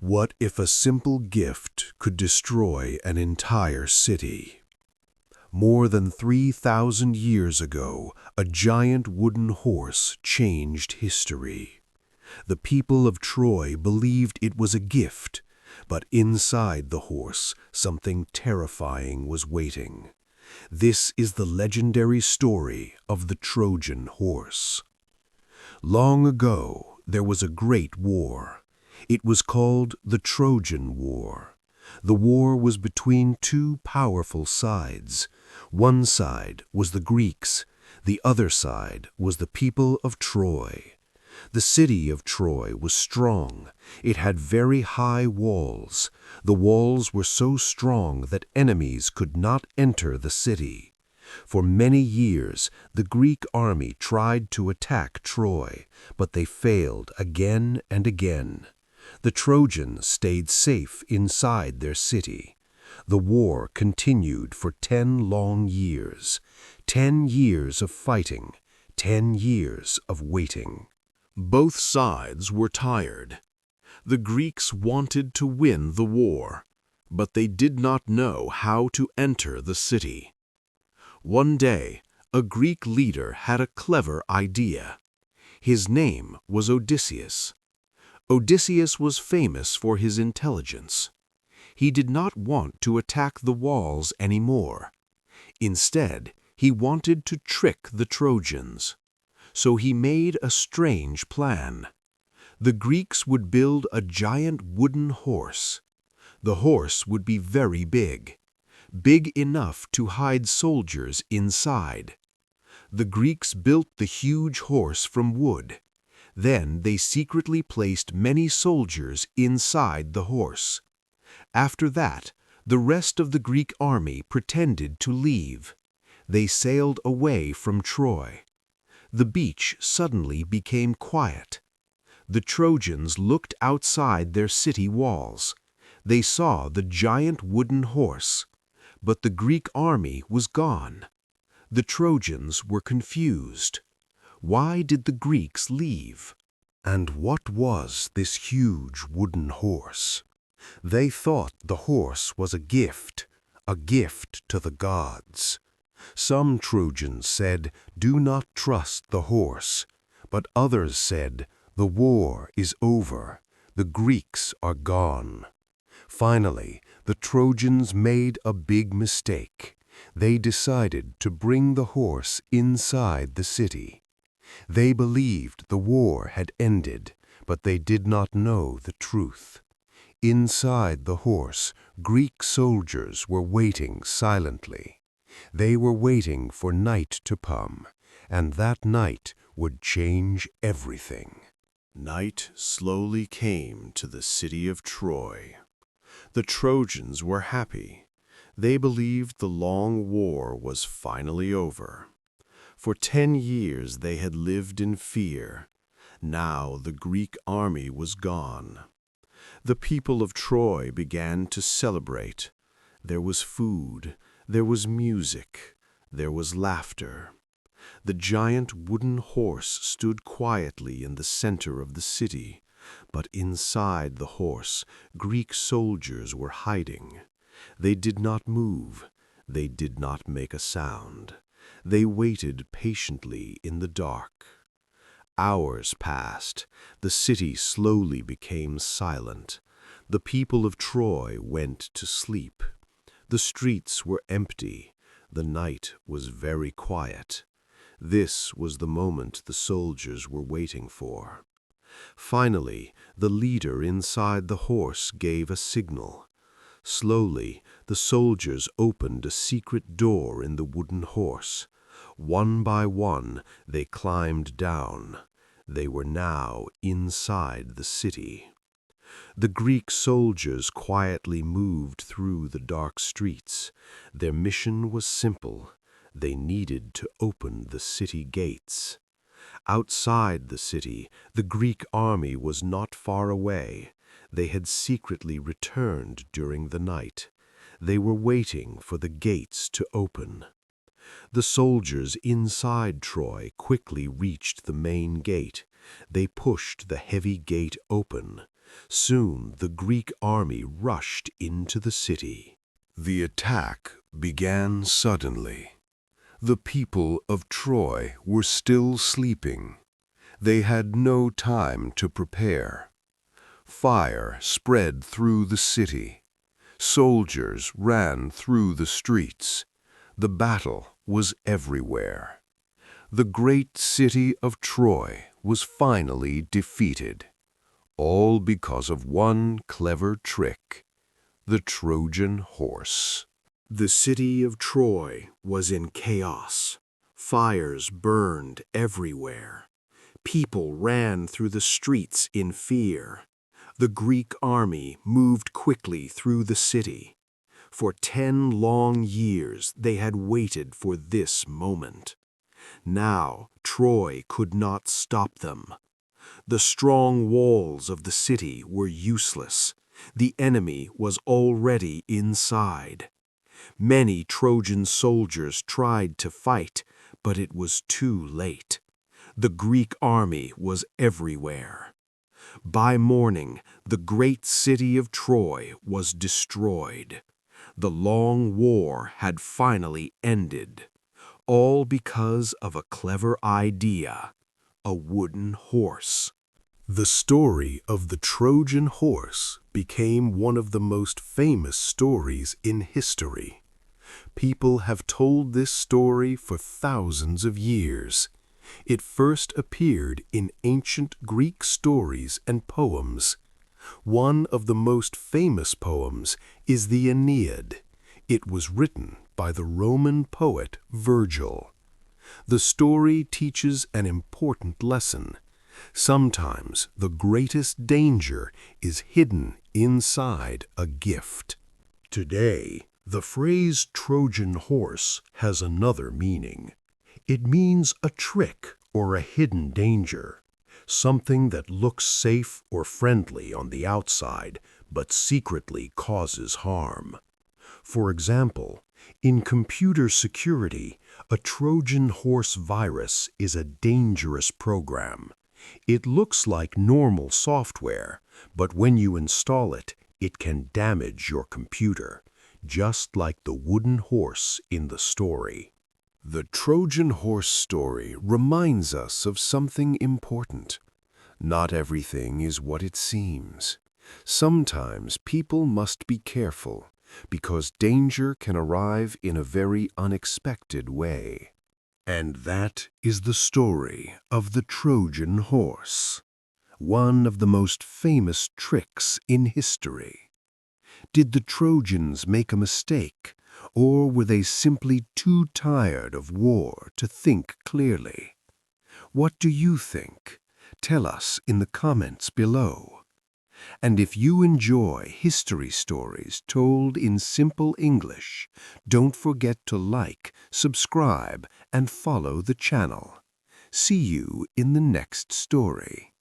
What if a simple gift could destroy an entire city? More than 3,000 years ago, a giant wooden horse changed history. The people of Troy believed it was a gift, but inside the horse, something terrifying was waiting. This is the legendary story of the Trojan Horse. Long ago, there was a great war. It was called the Trojan War. The war was between two powerful sides. One side was the Greeks, the other side was the people of Troy. The city of Troy was strong. It had very high walls. The walls were so strong that enemies could not enter the city. For many years, the Greek army tried to attack Troy, but they failed again and again. The Trojans stayed safe inside their city. The war continued for 10 long years. 10 years of fighting, 10 years of waiting. Both sides were tired. The Greeks wanted to win the war, but they did not know how to enter the city. One day, a Greek leader had a clever idea. His name was Odysseus. Odysseus was famous for his intelligence. He did not want to attack the walls anymore. Instead, he wanted to trick the Trojans. So he made a strange plan. The Greeks would build a giant wooden horse. The horse would be very big, big enough to hide soldiers inside. The Greeks built the huge horse from wood. Then they secretly placed many soldiers inside the horse. After that, the rest of the Greek army pretended to leave. They sailed away from Troy. The beach suddenly became quiet. The Trojans looked outside their city walls. They saw the giant wooden horse, but the Greek army was gone. The Trojans were confused. Why did the Greeks leave? And what was this huge wooden horse? They thought the horse was a gift to the gods. Some Trojans said, "Do not trust the horse," but others said, "The war is over, the Greeks are gone." Finally, the Trojans made a big mistake. They decided to bring the horse inside the city. They believed the war had ended, but they did not know the truth. Inside the horse, Greek soldiers were waiting silently. They were waiting for night to come, and that night would change everything. Night slowly came to the city of Troy. The Trojans were happy. They believed the long war was finally over. For 10 years they had lived in fear. Now the Greek army was gone. The people of Troy began to celebrate. There was food, there was music, there was laughter. The giant wooden horse stood quietly in the center of the city, but inside the horse, Greek soldiers were hiding. They did not move. They did not make a sound. They waited patiently in the dark. Hours passed. The city slowly became silent. The people of Troy went to sleep. The streets were empty. The night was very quiet. This was the moment the soldiers were waiting for. Finally, the leader inside the horse gave a signal. Slowly, the soldiers opened a secret door in the wooden horse. One by one, they climbed down. They were now inside the city. The Greek soldiers quietly moved through the dark streets. Their mission was simple. They needed to open the city gates. Outside the city, the Greek army was not far away. They had secretly returned during the night. They were waiting for the gates to open. The soldiers inside Troy quickly reached the main gate. They pushed the heavy gate open. Soon the Greek army rushed into the city. The attack began suddenly. The people of Troy were still sleeping. They had no time to prepare. Fire spread through the city. Soldiers ran through the streets. The battle was everywhere. The great city of Troy was finally defeated, all because of one clever trick: the Trojan horse. The city of Troy was in chaos. Fires burned everywhere. People ran through the streets in fear. The Greek army moved quickly through the city. For 10 long years they had waited for this moment. Now Troy could not stop them. The strong walls of the city were useless. The enemy was already inside. Many Trojan soldiers tried to fight, but it was too late. The Greek army was everywhere. By morning, the great city of Troy was destroyed. The long war had finally ended, all because of a clever idea: a wooden horse. The story of the Trojan horse became one of the most famous stories in history. People have told this story for thousands of years. It first appeared in ancient Greek stories and poems. One of the most famous poems is the Aeneid. It was written by the Roman poet Virgil. The story teaches an important lesson. Sometimes the greatest danger is hidden inside a gift. Today, the phrase Trojan horse has another meaning. It means a trick or a hidden danger, something that looks safe or friendly on the outside but secretly causes harm. For example, in computer security, a Trojan horse virus is a dangerous program. It looks like normal software, but when you install it, it can damage your computer, just like the wooden horse in the story. The Trojan horse story reminds us of something important. Not everything is what it seems. Sometimes people must be careful, because danger can arrive in a very unexpected way. And that is the story of the Trojan horse, one of the most famous tricks in history. Did the Trojans make a mistake, or were they simply too tired of war to think clearly? What do you think? Tell us in the comments below. And if you enjoy history stories told in simple English, don't forget to like, subscribe, and follow the channel. See you in the next story.